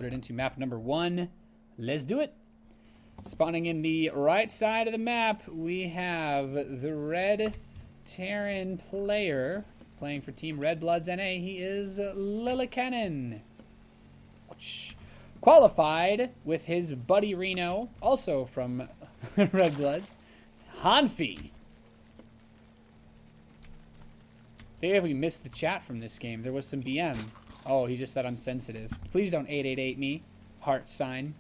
Put it into map number 1. Let's do it. Spawning in the right side of the map, we have the red Terran player playing for Team Red Bloods NA. He is Lillekanin. Qualified with his buddy Reno, also from Red Bloods, HaNfy. I think if we missed the chat from this game, there was some BM. Oh, he just said I'm sensitive. Please don't 888 me. Heart sign.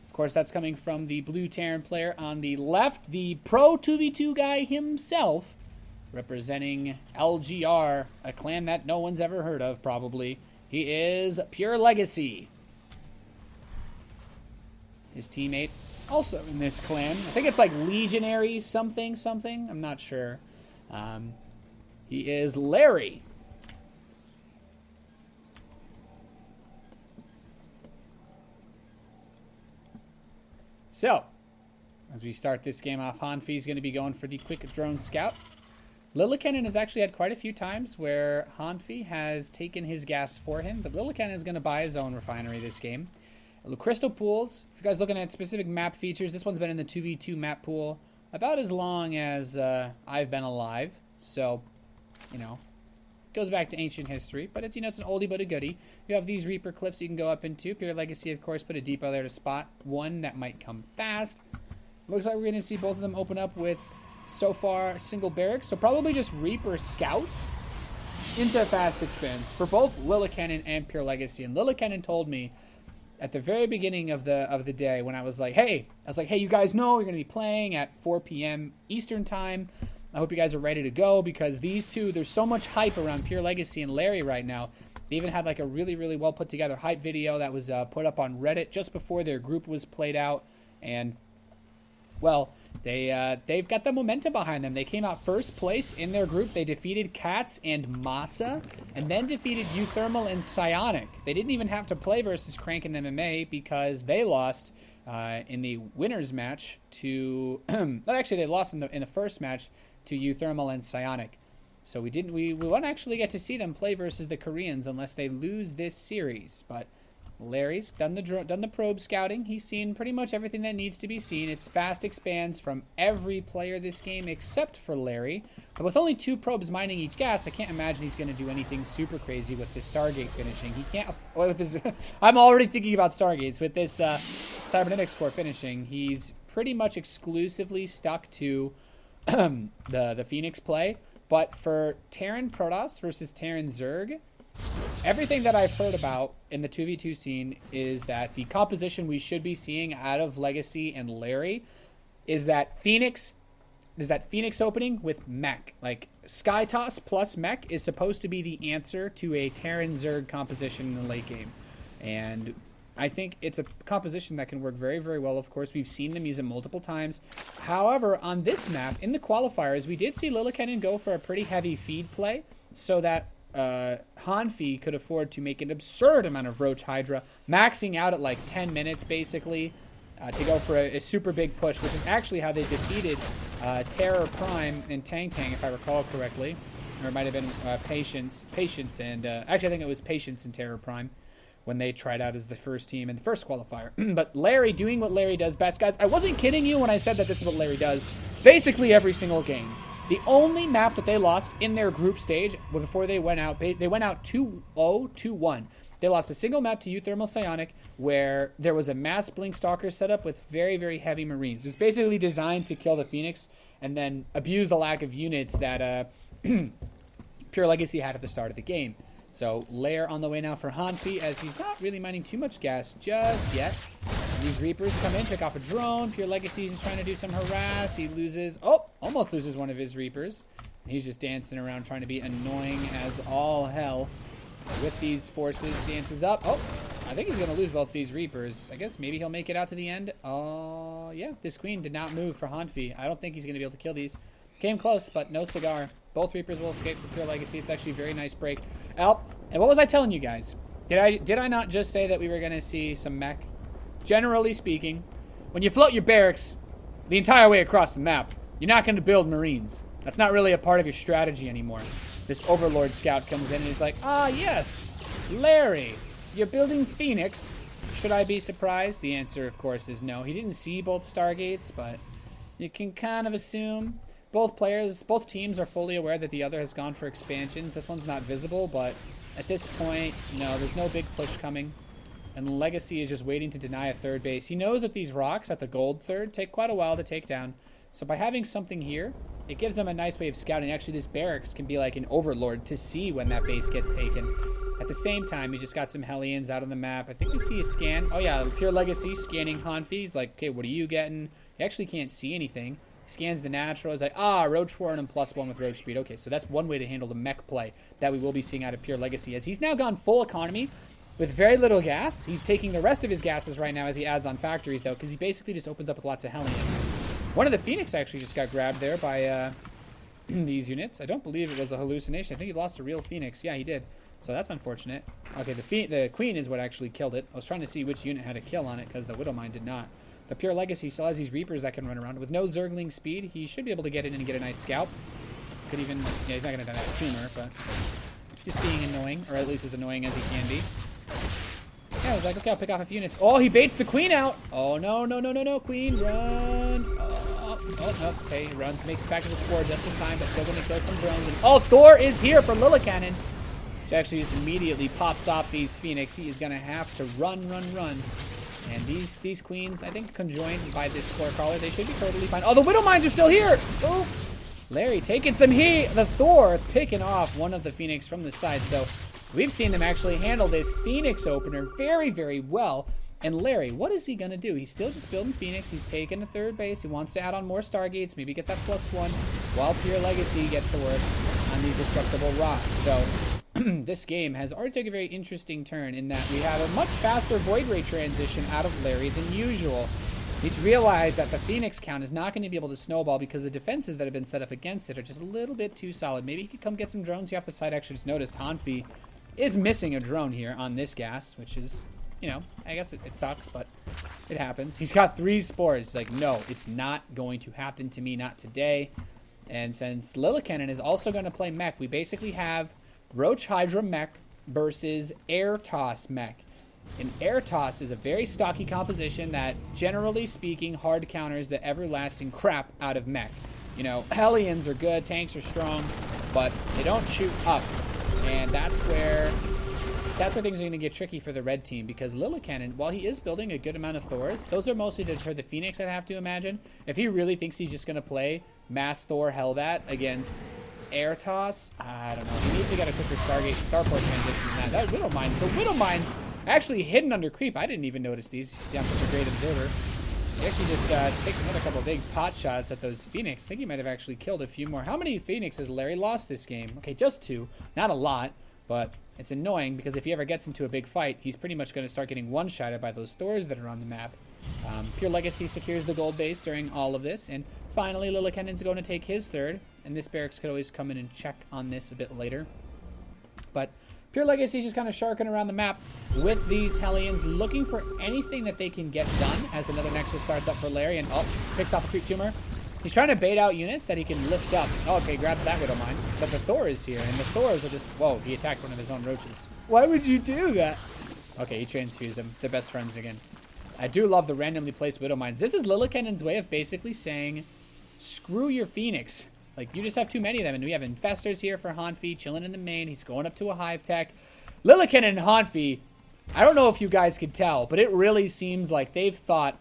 Of course, that's coming from the blue Terran player on the left. The pro 2v2 guy himself, representing LGR, a clan that no one's ever heard of, probably. He is PureLegacy. His teammate, also in this clan. I think it's like Legionary something. I'm not sure. He is Larry. So, as we start this game off, HaNfy is going to be going for the quick drone scout. Lillekanin has actually had quite a few times where HaNfy has taken his gas for him, but Lillekanin is going to buy his own refinery this game. Crystal pools, if you guys are looking at specific map features, this one's been in the 2v2 map pool about as long as I've been alive. So, you know, goes back to ancient history, but it's, you know, it's an oldie but a goodie. You have these Reaper cliffs you can go up into. PureLegacy, of course, put a depot there to spot one that might come fast. Looks like we're going to see both of them open up with, so far, single barracks. So probably just Reaper scouts into fast expands for both Lillekanin and PureLegacy. And Lillekanin told me at the very beginning of the day when I was like, hey, you guys know you're going to be playing at 4 p.m. Eastern time. I hope you guys are ready to go, because these two, there's so much hype around PureLegacy and Larry right now. They even had like a really, really well put together hype video that was put up on Reddit just before their group was played out. And, well, they've got the momentum behind them. They came out first place in their group. They defeated Cats and Masa, and then defeated Euthermal and Psionic. They didn't even have to play versus Crank and MMA because they lost in the winners match to... actually, they lost in the first match to Euthermal and Psionic. So we won't actually get to see them play versus the Koreans unless they lose this series. But Larry's done the probe scouting. He's seen pretty much everything that needs to be seen. It's fast expands from every player this game except for Larry. But with only 2 probes mining each gas, I can't imagine he's going to do anything super crazy with this Stargate finishing. He can't... with this, I'm already thinking about Stargates. With this Cybernetics Core finishing, he's pretty much exclusively stuck to the Phoenix play. But for Terran Protoss versus Terran Zerg, everything that I've heard about in the 2v2 scene is that the composition we should be seeing out of Legacy and Larry is that Phoenix opening with mech. Like, Sky Toss plus mech is supposed to be the answer to a Terran Zerg composition in the late game. And I think it's a composition that can work very, very well. Of course, we've seen them use it multiple times. However, on this map, in the qualifiers, we did see Lillekanin go for a pretty heavy feed play so that HaNfy could afford to make an absurd amount of Roach Hydra, maxing out at like 10 minutes, basically, to go for a super big push, which is actually how they defeated Terror Prime and Tang Tang, if I recall correctly. Or it might have been Patience, and... actually, I think it was Patience and Terror Prime when they tried out as the first team in the first qualifier. But Larry doing what Larry does best. Guys, I wasn't kidding you when I said that this is what Larry does basically every single game. The only map that they lost in their group stage before they went out 2-0, 2-1. They lost a single map to Euthermal Psionic where there was a mass Blink Stalker setup with very, very heavy Marines. It was basically designed to kill the Phoenix and then abuse the lack of units that PureLegacy had at the start of the game. So, Lair on the way now for HaNfy, as he's not really mining too much gas just yet. These Reapers come in, took off a drone. PureLegacy is trying to do some harass. He loses... oh, almost loses one of his Reapers. He's just dancing around trying to be annoying as all hell with these forces. Dances up. Oh, I think he's going to lose both these Reapers. I guess maybe he'll make it out to the end. Oh, yeah. This Queen did not move for HaNfy. I don't think he's going to be able to kill these. Came close, but no cigar. Both Reapers will escape for PureLegacy. It's actually a very nice break. And what was I telling you guys? Did I not just say that we were going to see some mech? Generally speaking, when you float your barracks the entire way across the map, you're not going to build Marines. That's not really a part of your strategy anymore. This Overlord Scout comes in and he's like, ah, yes, Larry, you're building Phoenix. Should I be surprised? The answer, of course, is no. He didn't see both Stargates, but you can kind of assume both teams are fully aware that the other has gone for expansions. This one's not visible, but at this point, no, there's no big push coming. And Legacy is just waiting to deny a third base. He knows that these rocks at the gold third take quite a while to take down. So by having something here, it gives them a nice way of scouting. Actually, this barracks can be like an overlord to see when that base gets taken. At the same time, he's just got some Hellions out on the map. I think we see a scan. Oh yeah, PureLegacy scanning HaNfy. He's like, okay, what are you getting? He actually can't see anything. Scans the natural. He's like, Roach Warren and +1 with Roach Speed. Okay, so that's one way to handle the mech play that we will be seeing out of PureLegacy. As he's now gone full economy with very little gas. He's taking the rest of his gases right now as he adds on factories, though, because he basically just opens up with lots of Hellions. One of the Phoenix actually just got grabbed there by these units. I don't believe it was a hallucination. I think he lost a real Phoenix. Yeah, he did. So that's unfortunate. Okay, the Queen is what actually killed it. I was trying to see which unit had a kill on it because the Widowmine did not. The PureLegacy still has these Reapers that can run around. With no Zergling speed, he should be able to get in and get a nice scalp. Could even... Yeah, he's not going to die that tumor, but... Just being annoying, or at least as annoying as he can be. Yeah, I was like, okay, I'll pick off a few units. Oh, he baits the Queen out! Oh, no, no, no, no, no, Queen, run! Oh, no, okay, he runs, makes it back to the spore just in time, but still going to kill some drones. And, oh, Thor is here for Lillekanin! Which actually just immediately pops off these Phoenix. He is going to have to run. And these Queens, I think, conjoined by this Spore Crawler, they should be totally fine. Oh, the Widowmines are still here! Oh! Larry taking some heat. The Thor picking off one of the Phoenix from the side. So we've seen them actually handle this Phoenix opener very, very well. And Larry, what is he going to do? He's still just building Phoenix. He's taking a third base. He wants to add on more Stargates, maybe get that +1, while PureLegacy gets to work on these destructible rocks. So this game has already taken a very interesting turn in that we have a much faster Void Ray transition out of Larry than usual. He's realized that the Phoenix count is not going to be able to snowball because the defenses that have been set up against it are just a little bit too solid. Maybe he could come get some drones here off the side. Actually, just noticed HaNfy is missing a drone here on this gas, which is, you know, I guess it sucks, but it happens. He's got 3 spores. Like, no, it's not going to happen to me, not today. And since Lillekanin is also going to play mech, we basically have Roach Hydra mech versus Air Toss mech. And Air Toss is a very stocky composition that, generally speaking, hard counters the everlasting crap out of mech. You know, Hellions are good, tanks are strong, but they don't shoot up. And that's where things are going to get tricky for the red team, because Lillekanin, while he is building a good amount of Thors, those are mostly to deter the Phoenix, I'd have to imagine. If he really thinks he's just going to play Mass Thor Hellbat against Air Toss, I don't know. He needs to get a quicker Starport transition than that. That Widowmine, the Widowmine's actually hidden under creep. I didn't even notice these. You see, I'm such a great observer. He actually just takes another couple of big pot shots at those Phoenix. I think he might have actually killed a few more. How many Phoenix has Larry lost this game? Okay, just 2. Not a lot, but it's annoying because if he ever gets into a big fight, he's pretty much going to start getting one-shotted by those Thors that are on the map. PureLegacy secures the gold base during all of this, and finally Lillekanin's going to take his third, and this barracks could always come in and check on this a bit later. But PureLegacy just kind of sharking around the map with these Hellions, looking for anything that they can get done as another Nexus starts up for Larry, and picks off a creep tumor. He's trying to bait out units that he can lift up. Oh, okay, grabs that Widowmine. But the Thor is here, and the Thors are just... Whoa, he attacked one of his own roaches. Why would you do that? Okay, he transfused them. They're best friends again. I do love the randomly placed Widowmines. This is Lillekanin's way of basically saying, screw your Phoenix. Like, you just have too many of them. And we have Infestors here for HaNfy, chilling in the main. He's going up to a Hive Tech. Lillekanin and HaNfy, I don't know if you guys could tell, but it really seems like they've thought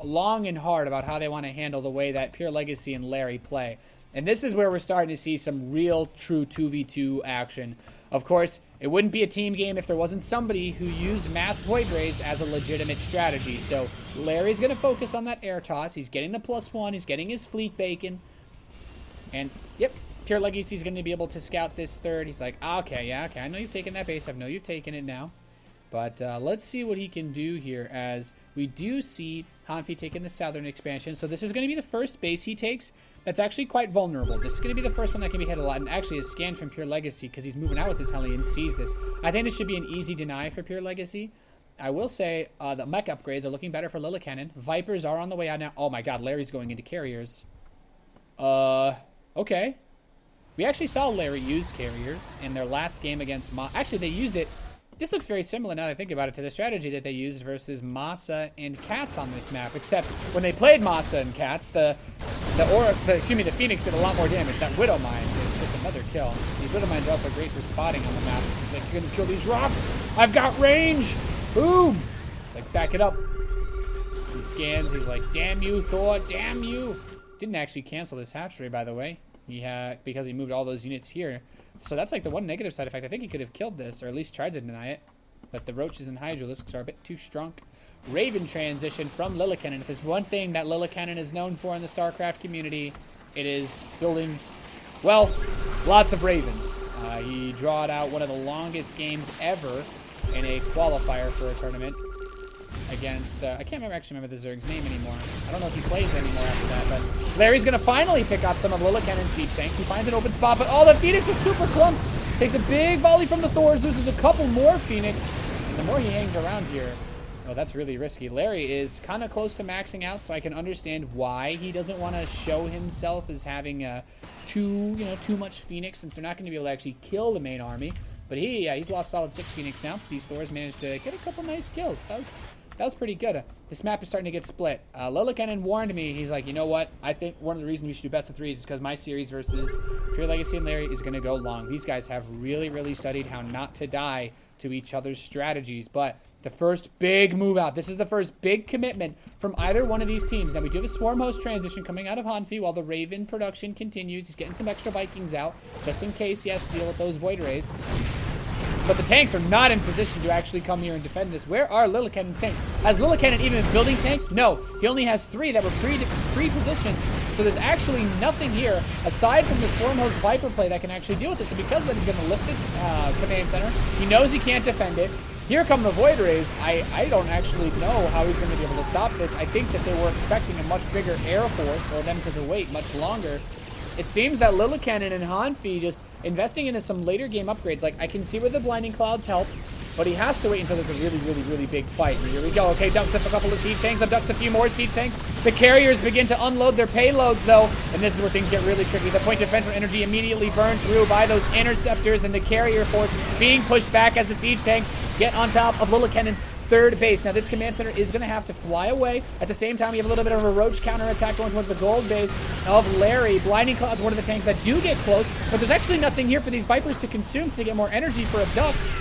long and hard about how they want to handle the way that PureLegacy and Larry play. And this is where we're starting to see some real, true 2v2 action. Of course, it wouldn't be a team game if there wasn't somebody who used mass Void Rays as a legitimate strategy. So Larry's going to focus on that Air Toss. He's getting the +1. He's getting his Fleet Bacon. And, yep, PureLegacy's going to be able to scout this third. He's like, okay, yeah, okay, I know you've taken that base. I know you've taken it now. But let's see what he can do here, as we do see HaNfy taking the southern expansion. So this is going to be the first base he takes that's actually quite vulnerable. This is going to be the first one that can be hit a lot. And actually, a scan from PureLegacy, because he's moving out with his Hellion, sees this. I think this should be an easy deny for PureLegacy. I will say the mech upgrades are looking better for Lillekanin. Vipers are on the way out now. Oh my god, Larry's going into carriers. Okay. We actually saw Larry use carriers in their last game against Actually, they used it This looks very similar, now that I think about it, to the strategy that they used versus Masa and Cats on this map. Except when they played Masa and Cats, the Phoenix did a lot more damage. That Widow Mine gets another kill. These Widow Mines are also great for spotting on the map. It's like, you're gonna kill these rocks. I've got range. Boom. It's like, back it up. He scans. He's like, damn you, Thor. Damn you. Didn't actually cancel this hatchery, by the way. Because he moved all those units here. So that's like the one negative side effect. I think he could have killed this, or at least tried to deny it. But the Roaches and Hydralisks are a bit too strong. Raven transition from Lillekanin. If there's one thing that Lillekanin is known for in the StarCraft community, it is building, well, lots of Ravens. He drawed out one of the longest games ever in a qualifier for a tournament against, I can't actually remember the Zerg's name anymore. I don't know if he plays anymore after that, but Larry's going to finally pick up some of Lillekanin's siege tanks. He finds an open spot, but the Phoenix is super clumped. Takes a big volley from the Thors, loses a couple more Phoenix, and the more he hangs around here, oh, that's really risky. Larry is kind of close to maxing out, so I can understand why he doesn't want to show himself as having too much Phoenix, since they're not going to be able to actually kill the main army. But he's lost solid 6 Phoenix now. These Thors managed to get a couple nice kills. That was pretty good. This map is starting to get split. Lillekanin warned me. He's like, you know what? I think one of the reasons we should do best of 3s is because my series versus PureLegacy and Larry is going to go long. These guys have really, really studied how not to die to each other's strategies. But the first big move out. This is the first big commitment from either one of these teams. Now, we do have a Swarm Host transition coming out of HaNfy while the Raven production continues. He's getting some extra Vikings out just in case he has to deal with those Void Rays. But the tanks are not in position to actually come here and defend this. Where are Lillekanin's tanks? Has Lillekanin even been building tanks? No. He only has 3 that were pre-positioned. So there's actually nothing here aside from the Swarm Host Viper play that can actually deal with this. And because of that, he's going to lift this command center. He knows he can't defend it. Here come the Void Rays. I don't actually know how he's going to be able to stop this. I think that they were expecting a much bigger air force or them to wait much longer. It seems that Lillekanin and HaNfy just investing into some later game upgrades. Like, I can see where the Blinding Clouds help, but he has to wait until there's a really, really, really big fight. And here we go. Okay, ducks up a couple of siege tanks. Abducts a few more siege tanks. The carriers begin to unload their payloads, though, and this is where things get really tricky. The point of defense energy immediately burned through by those interceptors and the carrier force being pushed back as the siege tanks get on top of Lillekanin's 3rd base. Now, this command center is going to have to fly away. At the same time, you have a little bit of a roach counterattack going towards the gold base of Larry. Blinding Cloud's one of the tanks that do get close, but there's actually nothing here for these Vipers to consume to get more energy for Abducts.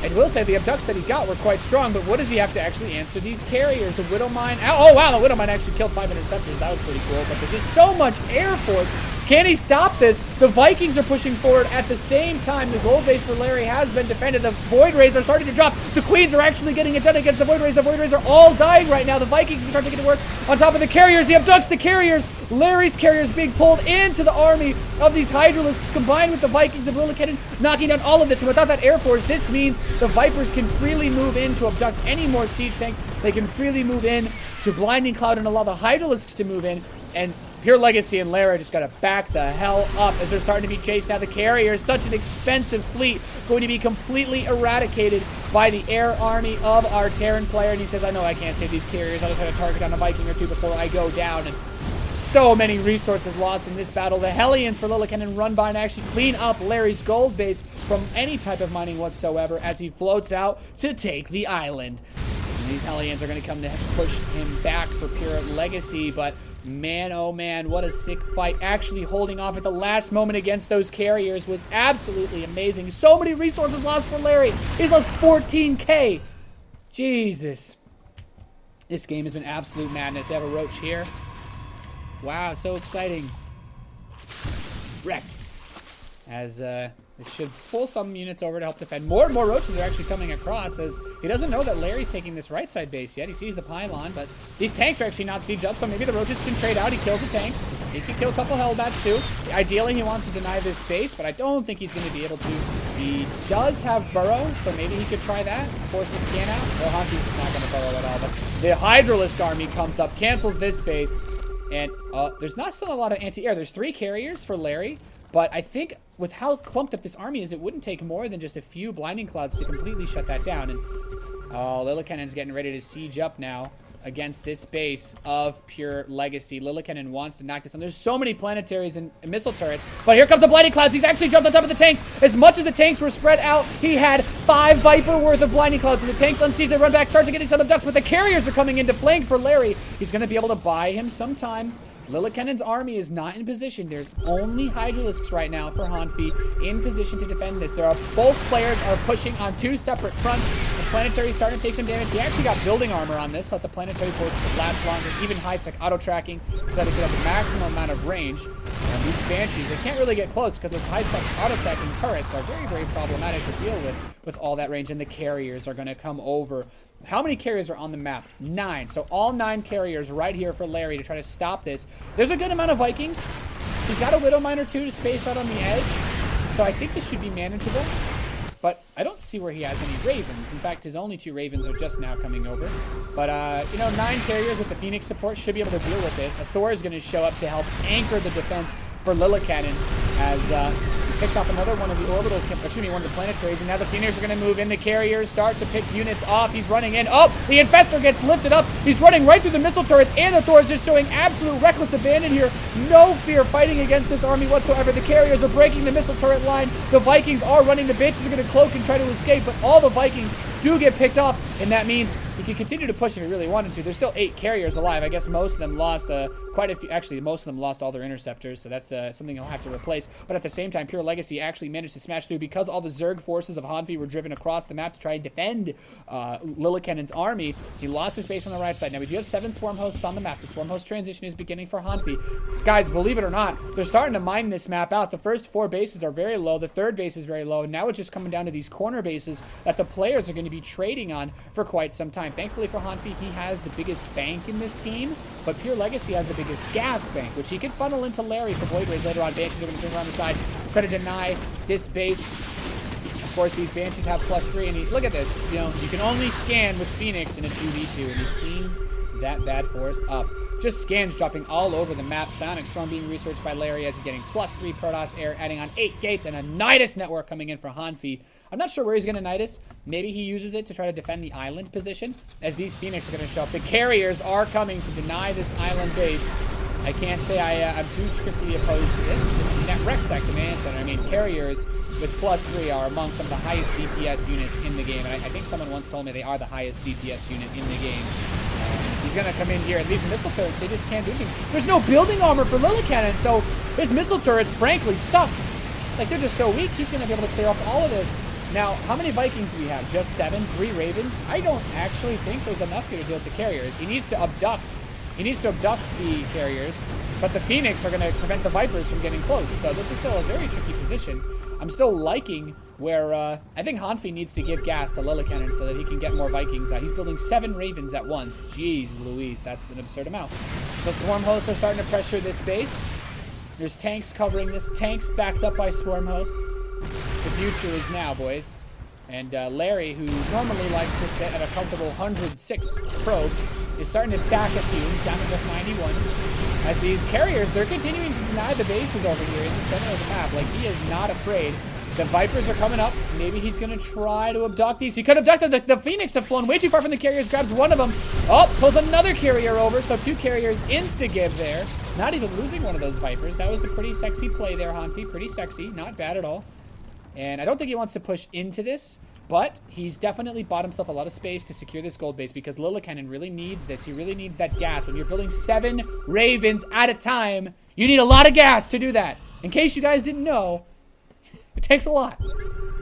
I will say the Abducts that he got were quite strong, but what does he have to actually answer these carriers? The Widow Mine. Oh, wow, the Widow Mine actually killed 5 interceptors. That was pretty cool, but there's just so much air force. Can he stop this? The Vikings are pushing forward at the same time. The gold base for Larry has been defended. The Void Rays are starting to drop. The Queens are actually getting it done against the Void Rays. The Void Rays are all dying right now. The Vikings can start to get to work on top of the carriers. The Abducts, the carriers. Larry's carriers being pulled into the army of these Hydralisks combined with the Vikings of Lillekanin knocking down all of this. And without that air force, this means the Vipers can freely move in to abduct any more siege tanks. They can freely move in to Blinding Cloud and allow the Hydralisks to move in. And PureLegacy and Lara just got to back the hell up as they're starting to be chased. Now the carrier is such an expensive fleet, going to be completely eradicated by the air army of our Terran player. And he says, I know I can't save these carriers. I'll just have a target on a Viking or two before I go down. And so many resources lost in this battle. The Hellions for Lillekanin run by and actually clean up Larry's gold base from any type of mining whatsoever as he floats out to take the island. And these Hellions are going to come to push him back for PureLegacy, but man, oh man, what a sick fight. Actually holding off at the last moment against those carriers was absolutely amazing. So many resources lost for Larry. He's lost 14K. Jesus. This game has been absolute madness. You have a Roach here. Wow, so exciting. Wrecked. As this should pull some units over to help defend. More and more Roaches are actually coming across as he doesn't know that Larry's taking this right side base yet. He sees the pylon, but these tanks are actually not sieged up, so maybe the Roaches can trade out. He kills a tank. He can kill a couple Hellbats too. Ideally, he wants to deny this base, but I don't think he's going to be able to. He does have Burrow, so maybe he could try that. Force the scan out. Well, HaNfy's just not going to burrow at all, but the Hydralisk army comes up, cancels this base, and there's not still a lot of anti-air. There's 3 carriers for Larry, but I think with how clumped up this army is, it wouldn't take more than just a few Blinding Clouds to completely shut that down. And Lillekanin's getting ready to siege up now. against this base of PureLegacy. Lillekanin wants to knock this down. There's so many planetaries and missile turrets, but here comes the blinding clouds. He's actually jumped on top of the tanks. As much as the tanks were spread out, he had 5 Viper worth of blinding clouds. So the tanks unseized, they run back, starts getting some abducts, but the carriers are coming into flank for Larry. He's going to be able to buy him some time. Lillekanin's army is not in position. There's only Hydralisks right now for HaNfy in position to defend this. Both players are pushing on 2 separate fronts. The planetary is starting to take some damage. He actually got building armor on this, so that the planetary fortress would last longer. Even high-sec auto-tracking, so that it could have the maximum amount of range. And these Banshees, they can't really get close because those high-sec auto-tracking turrets are very, very problematic to deal with all that range. And the carriers are going to come over. How many carriers are on the map? 9. So all 9 carriers right here for Larry to try to stop this. There's a good amount of Vikings. He's got a Widow Miner too to space out on the edge. So I think this should be manageable. But I don't see where he has any Ravens. In fact, his only 2 Ravens are just now coming over. But, you know, 9 carriers with the Phoenix support should be able to deal with this. A Thor is going to show up to help anchor the defense for Lillekanin as he picks off another one of the orbital, one of the planetaries, and now the Phoenix are going to move in. The carriers start to pick units off. He's running in. Oh, the Infestor gets lifted up. He's running right through the missile turrets, and the Thor is just showing absolute reckless abandon here. No fear fighting against this army whatsoever. The carriers are breaking the missile turret line. The Vikings are running. The Banshees are going to cloak and try to escape, but all the Vikings do get picked off, and that means he can continue to push if he really wanted to. There's still 8 carriers alive. I guess most of them lost quite a few. Actually, most of them lost all their interceptors, so that's something he'll have to replace. But at the same time, PureLegacy actually managed to smash through because all the Zerg forces of HaNfy were driven across the map to try and defend Lillekanin's army. He lost his base on the right side. Now, we do have 7 Swarm Hosts on the map. The Swarm Host transition is beginning for HaNfy. Guys, believe it or not, they're starting to mine this map out. The first 4 bases are very low. The 3rd base is very low. And now it's just coming down to these corner bases that the players are going to be trading on for quite some time. Thankfully for HaNfy, he has the biggest bank in this game, but PureLegacy has the biggest gas bank, which he can funnel into Larry for Void Rays later on. Banshees are going to turn around the side, try to deny this base. Of course, these Banshees have +3, and look at this. You know, you can only scan with Phoenix in a 2v2, and he cleans that bad force up. Just scans dropping all over the map. Sonic Storm being researched by Larry as he's getting +3 Protoss Air, adding on 8 gates, and a Nidus network coming in for HaNfy. I'm not sure where he's going to Nidus. Maybe he uses it to try to defend the island position, as these Phoenix are going to show up. The carriers are coming to deny this island base. I can't say I'm too strictly opposed to this. It's just net rec stack command center. I mean, carriers with +3 are among some of the highest DPS units in the game. And I think someone once told me they are the highest DPS unit in the game. He's going to come in here. And these missile turrets, they just can't do anything. There's no building armor for Lillekanin, so his missile turrets, frankly, suck. Like, they're just so weak. He's going to be able to clear up all of this. Now, how many Vikings do we have? Just 7? 3 Ravens? I don't actually think there's enough here to deal with the carriers. He needs to abduct. He needs to abduct the carriers, but the Phoenix are going to prevent the Vipers from getting close. So this is still a very tricky position. I'm still liking where I think HaNfy needs to give gas to Lillekanin so that he can get more Vikings. He's building 7 Ravens at once. Jeez Louise, that's an absurd amount. So Swarm Hosts are starting to pressure this base. There's tanks covering this. Tanks backed up by Swarm Hosts. The future is now, boys. And Larry, who normally likes to sit at a comfortable 106 probes, is starting to sack a few. He's down to just 91. As these carriers, they're continuing to deny the bases over here in the center of the map. Like, he is not afraid. The Vipers are coming up. Maybe he's going to try to abduct these. He could abduct them. The Phoenix have flown way too far from the carriers. Grabs one of them. Oh, pulls another carrier over. So 2 carriers insta-give there. Not even losing one of those Vipers. That was a pretty sexy play there, HaNfy. Pretty sexy. Not bad at all. And I don't think he wants to push into this, but he's definitely bought himself a lot of space to secure this gold base because Lillekanin really needs this. He really needs that gas. When you're building 7 Ravens at a time, you need a lot of gas to do that. In case you guys didn't know, it takes a lot.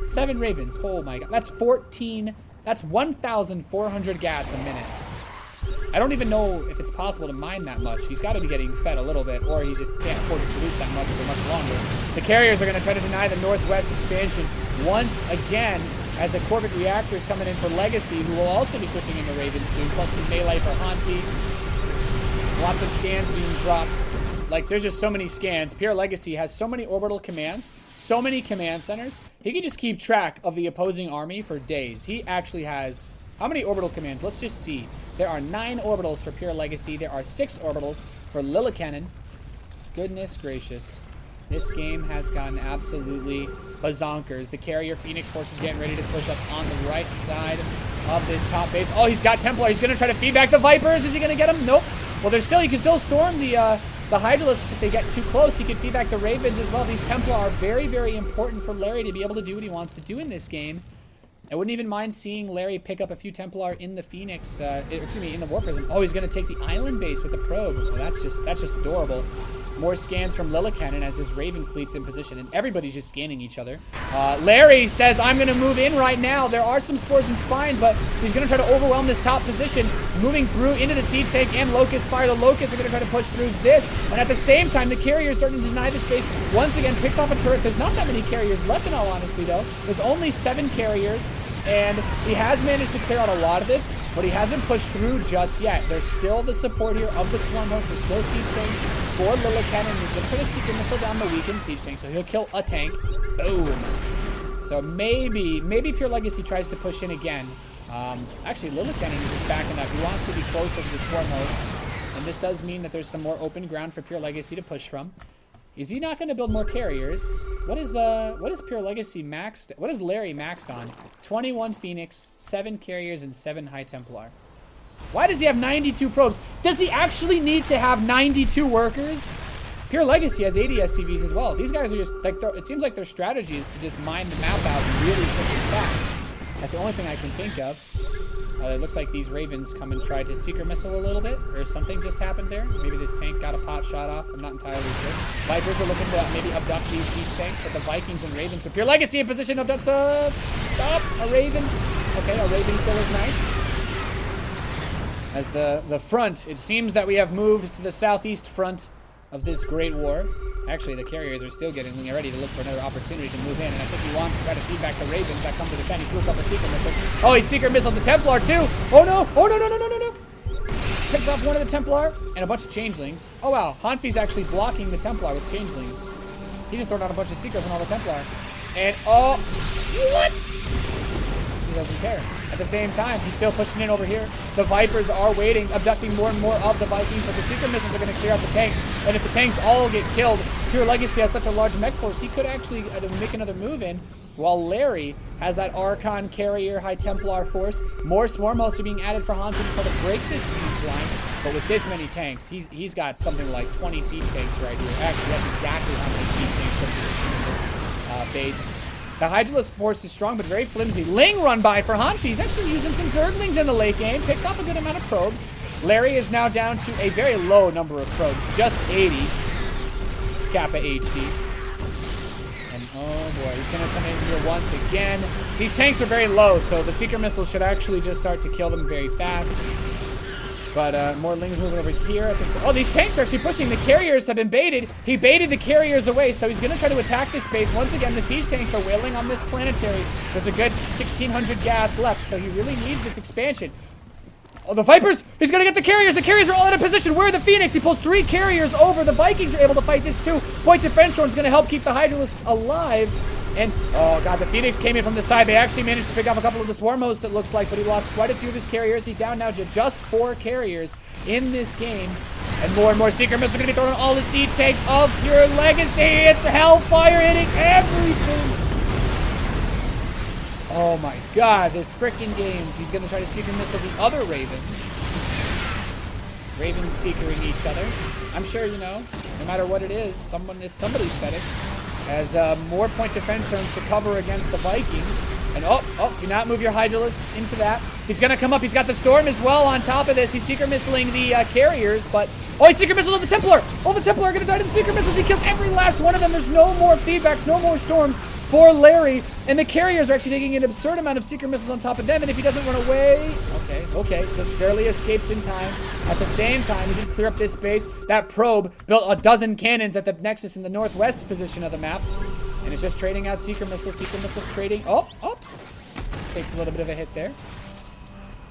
7 Ravens. Oh my god. That's 14. That's 1,400 gas a minute. I don't even know if it's possible to mine that much. He's got to be getting fed a little bit, or he just can't afford to produce that much for much longer. The carriers are going to try to deny the northwest expansion once again, as the Corvette reactor is coming in for Legacy, who will also be switching into Raven soon, plus some melee for HaNfy. Lots of scans being dropped. Like, there's just so many scans. PureLegacy has so many orbital commands, so many command centers. He can just keep track of the opposing army for days. He actually has... How many orbital commands? Let's just see. There are 9 orbitals for PureLegacy. There are 6 orbitals for Lillekanin. Goodness gracious. This game has gotten absolutely bazonkers. The carrier Phoenix force is getting ready to push up on the right side of this top base. Oh, he's got Templar. He's going to try to feed back the Vipers. Is he going to get him? Nope. Well, there's still, you can still storm the Hydralisks if they get too close. He can feed back the Ravens as well. These Templar are very, very important for Larry to be able to do what he wants to do in this game. I wouldn't even mind seeing Larry pick up a few Templar in the Phoenix, excuse me, in the War Prism. Oh, he's going to take the island base with the probe. Well, that's just adorable. More scans from Lillekanin as his Raven fleet's in position, and everybody's just scanning each other. Larry says, I'm going to move in right now. There are some Spores and Spines, but he's going to try to overwhelm this top position, moving through into the Siege Tank and Locust Fire. The Locusts are going to try to push through this, and at the same time, the Carrier's starting to deny the space. Once again, picks off a turret. There's not that many Carriers left, in all honesty, though. There's only 7 Carriers. And he has managed to clear out a lot of this, but he hasn't pushed through just yet. There's still the support here of the Swarm Host. There's still Siege Tanks for Lillekanin. He's going to try to Secret Missile down the weakened Siege Tank, so he'll kill a tank. Boom. So maybe PureLegacy tries to push in again. Actually, Lillekanin is just backing up. He wants to be closer to the Swarm Host, and this does mean that there's some more open ground for PureLegacy to push from. Is he not going to build more carriers? What is PureLegacy maxed? What is Larry maxed on? 21 Phoenix, 7 carriers, and 7 High Templar. Why does he have 92 probes? Does he actually need to have 92 workers? PureLegacy has 80 SCVs as well. These guys are just like, it seems like their strategy is to just mine the map out really quick and fast. That's the only thing I can think of. It looks like these Ravens come and try to Secret Missile a little bit, or something just happened there. Maybe this tank got a pot shot off. I'm not entirely sure. Vipers are looking to maybe abduct these Siege Tanks, but the Vikings and Ravens. So PureLegacy in position, abducts up a Raven. Okay, a Raven kill is nice. As the front, it seems that we have moved to the southeast front of this great war. Actually, the Carriers are still getting ready to look for another opportunity to move in, and I think he wants to try to feed back the Ravens that come to defend. He threw a couple Secret Missiles. Oh, he Secret Missiled the Templar too! Oh no! Oh no, no, no, no, no, no! Picks off one of the Templar and a bunch of Changelings. Oh wow, HaNfy's actually blocking the Templar with Changelings. He just thrown out a bunch of Secrets on all the Templar. And oh, what? He doesn't care. At the same time, he's still pushing in over here. The Vipers are waiting, abducting more and more of the Vikings, but the Secret Missiles are going to clear out the tanks. And if the tanks all get killed, PureLegacy has such a large mech force, he could actually make another move in, while Larry has that Archon Carrier High Templar force. More Swarm Hosts are being added for HaNfy to try to break this siege line. But with this many tanks, he's got something like 20 siege tanks right here. Actually, that's exactly how many siege tanks are in this base. The Hydralisk force is strong, but very flimsy. Ling run by for HaNfy. He's actually using some Zerglings in the late game. Picks off a good amount of probes. Larry is now down to a very low number of probes. Just 80. Kappa HD. And oh boy, he's going to come in here once again. These tanks are very low, so the Secret Missile should actually just start to kill them very fast. But more Lings moving over here at the... Oh, these tanks are actually pushing. The Carriers have been baited. He baited the Carriers away, so he's going to try to attack this base. Once again, the Siege Tanks are wailing on this planetary. There's a good 1,600 gas left, so he really needs this expansion. Oh, the Vipers! He's going to get the Carriers! The Carriers are all out of position! Where are the Phoenix? He pulls 3 Carriers over. The Vikings are able to fight this too. Point Defense Drone's going to help keep the Hydralisks alive. And, oh god, the Phoenix came in from the side. They actually managed to pick off a couple of the Swarm Hosts, it looks like, but he lost quite a few of his Carriers. He's down now to just 4 Carriers in this game. And more Secret Missiles are going to be thrown on all the Siege Tanks of PureLegacy. It's HaNfy hitting everything. Oh my god, this freaking game. He's going to try to Secret Missile the other Ravens. Ravens Seekering each other. I'm sure, you know, no matter what it is, it's somebody's aesthetic. As more Point Defense Drones to cover against the Vikings. And do not move your Hydralisks into that. He's going to come up. He's got the Storm as well on top of this. He's Secret Missiling the Carriers, but... Oh, he's Secret Missile the Templar! Oh, the Templar are going to die to the Secret Missiles. He kills every last one of them. There's no more feedbacks, no more Storms for Larry. And the Carriers are actually taking an absurd amount of Secret Missiles on top of them. And if he doesn't run away... Okay, just barely escapes in time. At the same time, he did clear up this base. That probe built a dozen cannons at the Nexus in the northwest position of the map. And it's just trading out Secret Missiles trading. Oh! Takes a little bit of a hit there.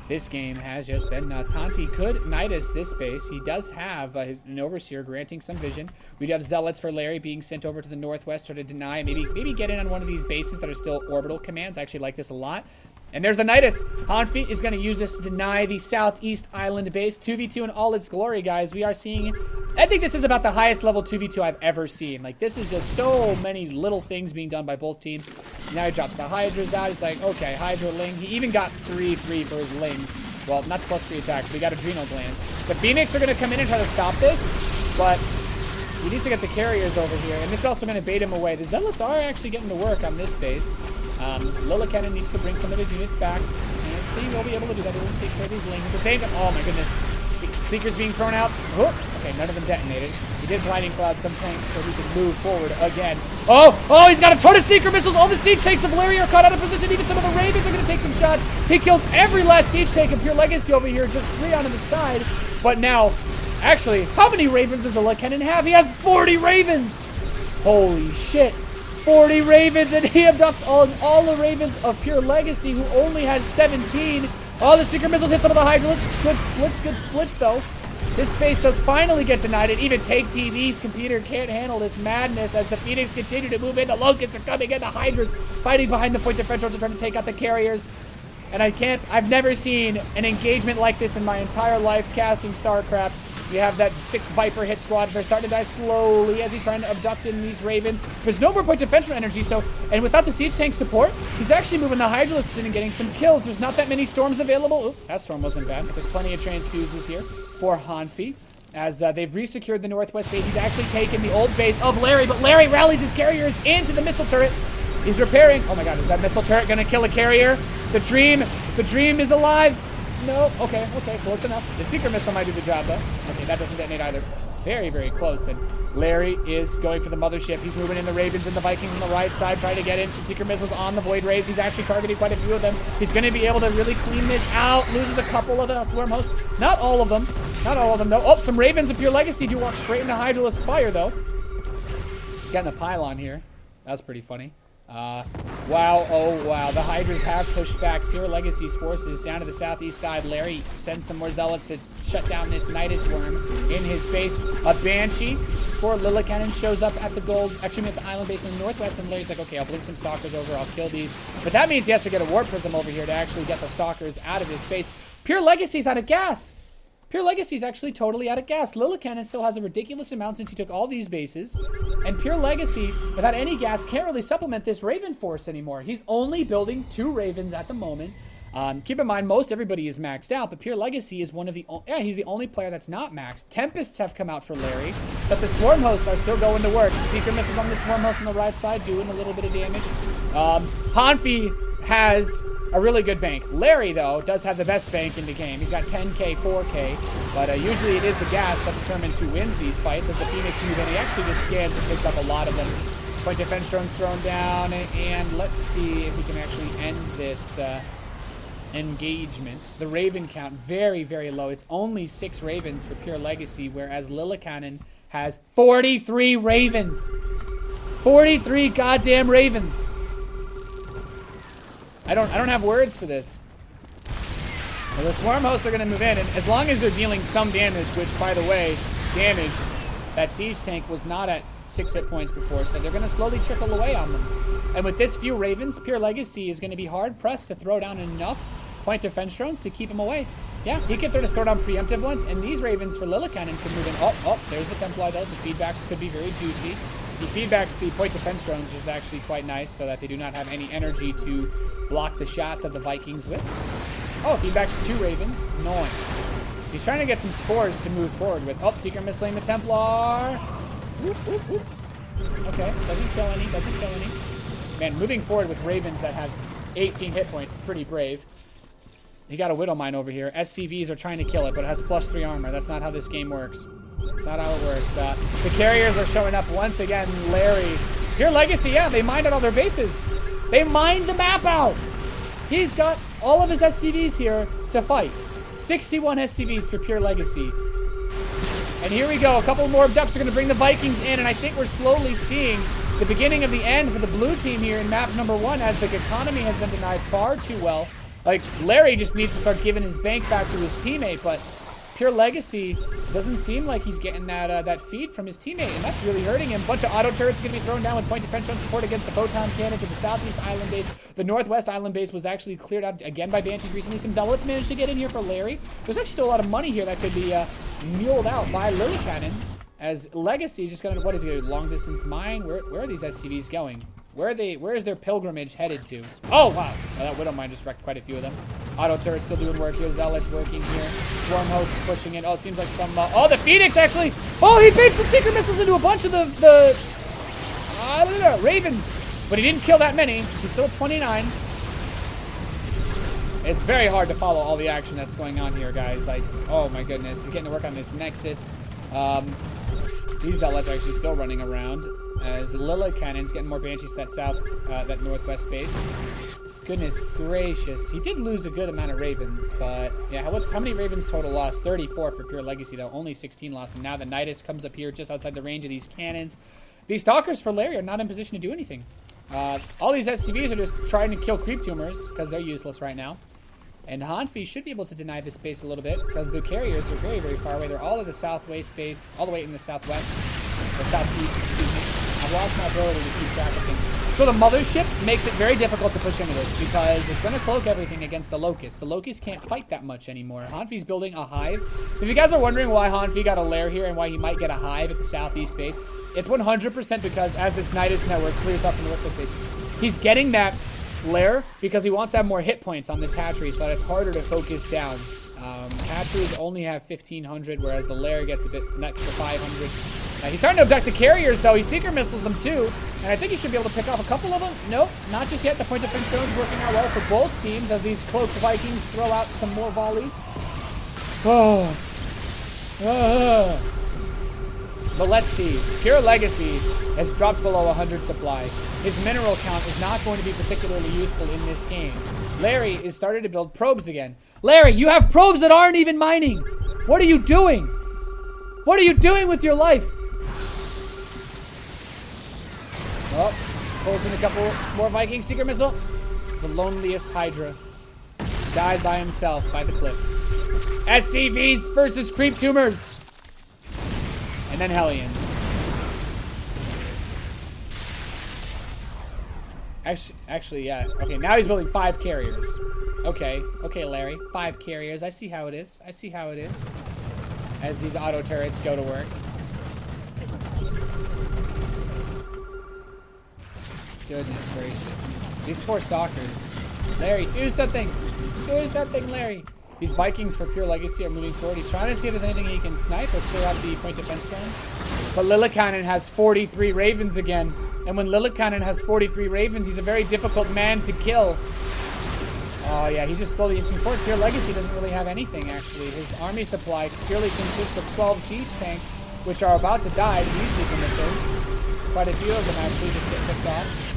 This game has just been nuts. HaNfy could Nidus this base. He does have an Overseer granting some vision. We do have Zealots for Larry being sent over to the northwest to deny, maybe get in on one of these bases that are still orbital commands. I actually like this a lot. And there's the Nidus. HaNfy is going to use this to deny the Southeast Island base. 2v2 in all its glory, guys. We are seeing... I think this is about the highest level 2v2 I've ever seen. Like, this is just so many little things being done by both teams. Now he drops the Hydras out. He's like, okay, Hydra Ling. He even got 3-3 for his Lings. Well, not +3 attack, but he got Adrenal Glands. The Phoenix are going to come in and try to stop this, but he needs to get the carriers over here. And this is also going to bait him away. The Zealots are actually getting to work on this base. Lillekanin needs to bring some of his units back, and he will be able to do that. He will take care of these Lings. At the same time, oh my goodness. Seekers being thrown out. Oh, okay, none of them detonated. He did Blinding Cloud some tanks so he can move forward again. Oh, he's got a ton of Seeker missiles. All the siege tanks of Larry are caught out of position. Even some of the Ravens are going to take some shots. He kills every last siege tank of PureLegacy over here. Just 3 on the side. But now, actually, how many Ravens does the Lillekanin have? He has 40 Ravens. Holy shit. 40 Ravens, and he abducts all the Ravens of PureLegacy, who only has 17. Oh, the Seeker missiles hit some of the Hydralisks. Good splits, though. This space does finally get denied, and even Take TV's computer can't handle this madness as the Phoenix continue to move in. The Locusts are coming in. The Hydras fighting behind the point defensials to try to take out the carriers. And I've never seen an engagement like this in my entire life casting StarCraft. You have that 6 Viper hit squad. They're starting to die slowly as he's trying to abduct in these Ravens. There's no more point defensive energy, and without the siege tank support, he's actually moving the Hydralisks in and getting some kills. There's not that many storms available. Oop, that storm wasn't bad, but there's plenty of transfuses here for HaNfy. As they've resecured the northwest base. He's actually taken the old base of Larry, but Larry rallies his carriers into the missile turret. He's repairing. Oh my god, is that missile turret going to kill a carrier? The dream is alive. No, okay, close enough. The Seeker missile might do the job, though. Okay, that doesn't detonate either. Very, very close. And Larry is going for the mothership. He's moving in the Ravens and the Vikings on the right side, trying to get in some Seeker missiles on the Void Rays. He's actually targeting quite a few of them. He's going to be able to really clean this out. Loses a couple of the Swarm hosts. Not all of them, though. Oh, some Ravens of PureLegacy do walk straight into Hydralisk fire, though. He's getting a pylon here. That's pretty funny. Wow, oh wow, the Hydras have pushed back PureLegacy's forces down to the southeast side. Larry sends some more Zealots to shut down this Nidus worm in his base. A Banshee for Lillekanin shows up at the gold, actually at the island base in the northwest, and Larry's like, okay, I'll blink some Stalkers over, I'll kill these. But that means he has to get a Warp Prism over here to actually get the Stalkers out of his base. PureLegacy's out of gas. PureLegacy is actually totally out of gas. Lillekanin still has a ridiculous amount since he took all these bases. And PureLegacy, without any gas, can't really supplement this Raven force anymore. He's only building 2 Ravens at the moment. Keep in mind, most everybody is maxed out, but PureLegacy is one of the... he's the only player that's not maxed. Tempests have come out for Larry, but the Swarm hosts are still going to work. Seeker missiles on the Swarm host on the right side doing a little bit of damage. HaNfy has a really good bank. Larry, though, does have the best bank in the game. He's got 10k, 4k, but usually it is the gas that determines who wins these fights. As the Phoenix move in, he actually just scans and picks up a lot of them. Point defense drones thrown down, and let's see if we can actually end this engagement. The Raven count, very, very low. It's only 6 Ravens for PureLegacy, whereas Lillekanin has 43 Ravens. 43 goddamn Ravens. I don't have words for this. Well, the Swarm hosts are going to move in, and as long as they're dealing some damage, which, by the way, damage, that siege tank was not at 6 hit points before, so they're going to slowly trickle away on them. And with this few Ravens, PureLegacy is going to be hard-pressed to throw down enough point defense drones to keep him away. Yeah, he can throw down preemptive ones, and these Ravens for Lillekanin can move in. Oh, there's the Templar, though. The feedbacks could be very juicy. He feedbacks the point defense drones, which is actually quite nice, so that they do not have any energy to block the shots of the Vikings with. Oh, feedbacks 2 Ravens. Nice. He's trying to get some spores to move forward with. Oh, Seeker missiling the Templar. Whoop, whoop, whoop. Okay, doesn't kill any. Man, moving forward with Ravens that have 18 hit points is pretty brave. He got a Widowmine over here. SCVs are trying to kill it, but it has +3 armor. That's not how this game works. That's not how it works. The carriers are showing up once again. Larry. PureLegacy, yeah, they mined out all their bases. They mined the map out. He's got all of his SCVs here to fight. 61 SCVs for PureLegacy. And here we go. A couple more abducts are going to bring the Vikings in, and I think we're slowly seeing the beginning of the end for the blue team here in map number 1, as the economy has been denied far too well. Like, Larry just needs to start giving his bank back to his teammate, but PureLegacy doesn't seem like he's getting that feed from his teammate, and that's really hurting him. Bunch of auto turrets going to be thrown down with point defense on support against the photon cannons at the southeast island base. The northwest island base was actually cleared out again by Banshees recently. Some Zealots managed to get in here for Larry. There's actually still a lot of money here that could be muled out by Lillekanin, as Legacy is just going to, what is it, long distance mine? Where are these SCVs going? Where is their pilgrimage headed to? Oh, wow. Well, that Widowmine just wrecked quite a few of them. Auto turrets still doing work here. Zealots working here. Swarm hosts pushing in. Oh, it seems like some... oh, the Phoenix, actually. Oh, he baits the secret missiles into a bunch of the Ravens. But he didn't kill that many. He's still at 29. It's very hard to follow all the action that's going on here, guys. Like, oh, my goodness. He's getting to work on this Nexus. These Zealots are actually still running around, as Lillekanen's getting more Banshees to that northwest base. Goodness gracious. He did lose a good amount of Ravens, but yeah, how many Ravens total lost? 34 for PureLegacy, though. Only 16 lost, and now the Nidus comes up here just outside the range of these cannons. These Stalkers for Larry are not in position to do anything. All these SCVs are just trying to kill creep tumors, because they're useless right now. And HaNfy should be able to deny this base a little bit, because the carriers are very, very far away. They're all in the southwest base, all the way in the southwest, or southeast, excuse me. I've lost my ability to keep track of things. So the mothership makes it very difficult to push into this, because it's going to cloak everything against the Locust. The Locust can't fight that much anymore. HaNfy's building a hive. If you guys are wondering why HaNfy got a lair here and why he might get a hive at the southeast base, it's 100% because as this Nidus network clears up in the northwest base, he's getting that lair because he wants to have more hit points on this hatchery so that it's harder to focus down. Hatcheries only have 1,500, whereas the lair gets an extra 500. He's starting to abduct the carriers, though. He secret missiles them, too. And I think he should be able to pick off a couple of them. Nope, not just yet. The point defense drone's working out well for both teams as these cloaked Vikings throw out some more volleys. Oh. But let's see. PureLegacy has dropped below 100 supply. His mineral count is not going to be particularly useful in this game. Larry is starting to build probes again. Larry, you have probes that aren't even mining. What are you doing? What are you doing with your life? Oh, pulls in a couple more Viking secret missile. The loneliest Hydra died by himself by the cliff. SCVs versus creep tumors. And then Hellions. Actually, yeah. Okay, now he's building 5 carriers. Okay, Larry. 5 carriers. I see how it is. As these auto turrets go to work. Goodness gracious. These 4 stalkers. Larry, do something. Do something, Larry. These Vikings for PureLegacy are moving forward. He's trying to see if there's anything he can snipe or clear out the point defense drones. But Lillekanin has 43 Ravens again. And when Lillekanin has 43 Ravens, he's a very difficult man to kill. Oh, yeah, he's just slowly inching forward. PureLegacy doesn't really have anything, actually. His army supply purely consists of 12 siege tanks, which are about to die to these secret missiles. Quite a few of them, actually, just get picked off.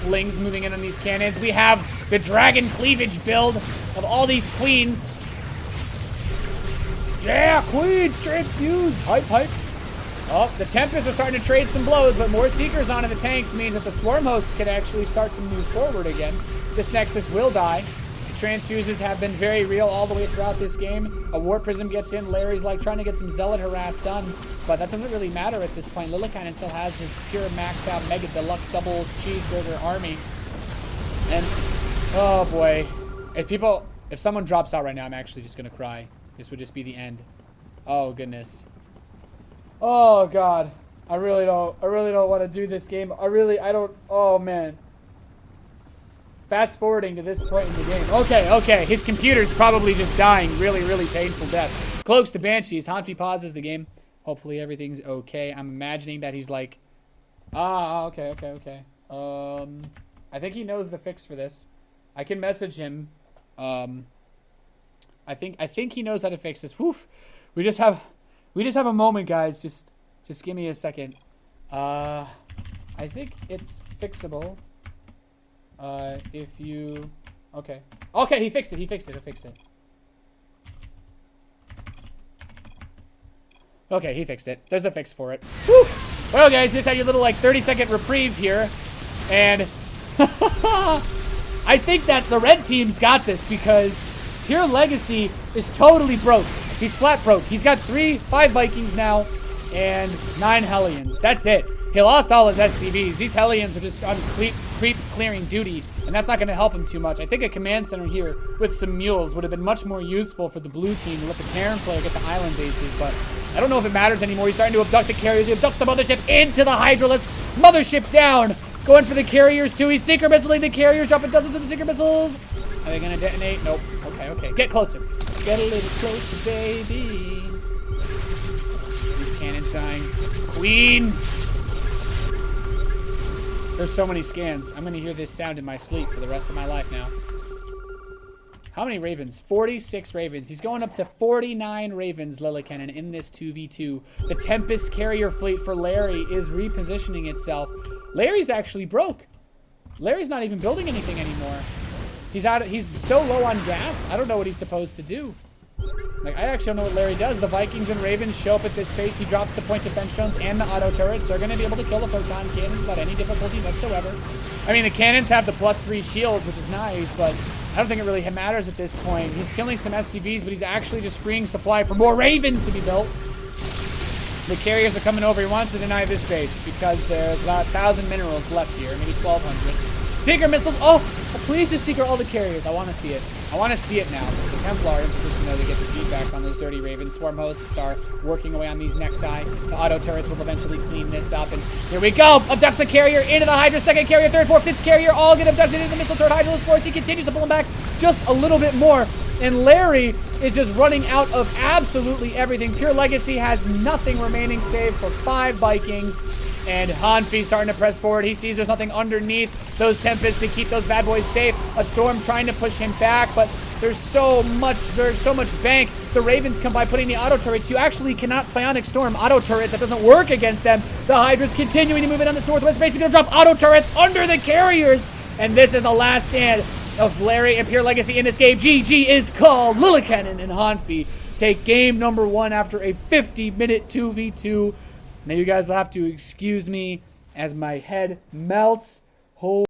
Lings moving in on these cannons. We have the dragon cleavage build of all these queens. Yeah, queens, transfuse. Hype, hype. Oh, the Tempests are starting to trade some blows, but more Seekers onto the tanks means that the Swarm hosts can actually start to move forward again. This Nexus will die. The transfuses have been very real all the way throughout this game. A War Prism gets in. Larry's like trying to get some Zealot harass done, but that doesn't really matter at this point. Lillekanin still has his pure maxed out Mega Deluxe double cheeseburger army. And, oh boy. If someone drops out right now, I'm actually just gonna cry. This would just be the end. Oh goodness. Oh god. I really don't want to do this game. I don't, oh man. Fast forwarding to this point in the game. Okay. His computer's probably just dying. Really, really painful death. Cloaks the Banshees. HaNfy pauses the game. Hopefully everything's okay. I'm imagining that he's like, okay. I think he knows the fix for this. I can message him. I think he knows how to fix this. Woof. We just have a moment, guys. Just give me a second. I think it's fixable. If you... Okay, he fixed it. Okay, he fixed it. There's a fix for it. Woo! Well, guys, just had your little, 30-second reprieve here. And I think that the red team's got this because PureLegacy is totally broke. He's flat broke. He's got 5 Vikings now and 9 Hellions. That's it. He lost all his SCVs. These Hellions are just on creep clearing duty, and that's not going to help him too much. I think a command center here with some mules would have been much more useful for the blue team to let the Terran player get the island bases, but I don't know if it matters anymore. He's starting to abduct the carriers. He abducts the mothership into the Hydralisks. Mothership down. Going for the carriers too. He's secret missiling the carriers, dropping dozens of the secret missiles. Are they going to detonate? Nope. Okay. Get closer. Get a little closer, baby. These cannons dying. Queens. There's so many scans. I'm going to hear this sound in my sleep for the rest of my life now. How many Ravens? 46 Ravens. He's going up to 49 Ravens, Lillekanin, in this 2v2. The Tempest carrier fleet for Larry is repositioning itself. Larry's actually broke. Larry's not even building anything anymore. He's so low on gas, I don't know what he's supposed to do. Like, I actually don't know what Larry does. The Vikings and Ravens show up at this pace. He drops the point defense drones and the auto turrets. They're going to be able to kill the photon cannons without any difficulty whatsoever. I mean, the cannons have the +3 shield, which is nice, but I don't think it really matters at this point. He's killing some SCVs, but he's actually just freeing supply for more Ravens to be built. The carriers are coming over. He wants to deny this base because there's about 1,000 minerals left here, maybe 1,200. Seeker missiles. Oh, please just seeker all the carriers. I want to see it. I want to see it now. The Templar are in position, though, to get the feedbacks on those dirty Ravens. Swarm hosts are working away on these Nexi. The auto turrets will eventually clean this up. And here we go. Abducts a carrier into the Hydra. Second carrier, third, fourth, fifth carrier. All get abducted into the missile turret Hydralisk force. He continues to pull them back just a little bit more. And Larry is just running out of absolutely everything. PureLegacy has nothing remaining save for 5 Vikings. And HaNfy starting to press forward. He sees there's nothing underneath those Tempests to keep those bad boys safe. A Storm trying to push him back, but there's so much Zerg, so much bank. The Ravens come by putting the auto turrets. You actually cannot Psionic Storm auto turrets. That doesn't work against them. The Hydra's continuing to move in on this northwest base. He's going to drop auto turrets under the carriers. And this is the last stand of Larry and PureLegacy in this game. GG is called. Lillekanin and HaNfy take game number 1 after a 50-minute 2v2. Now you guys will have to excuse me as my head melts.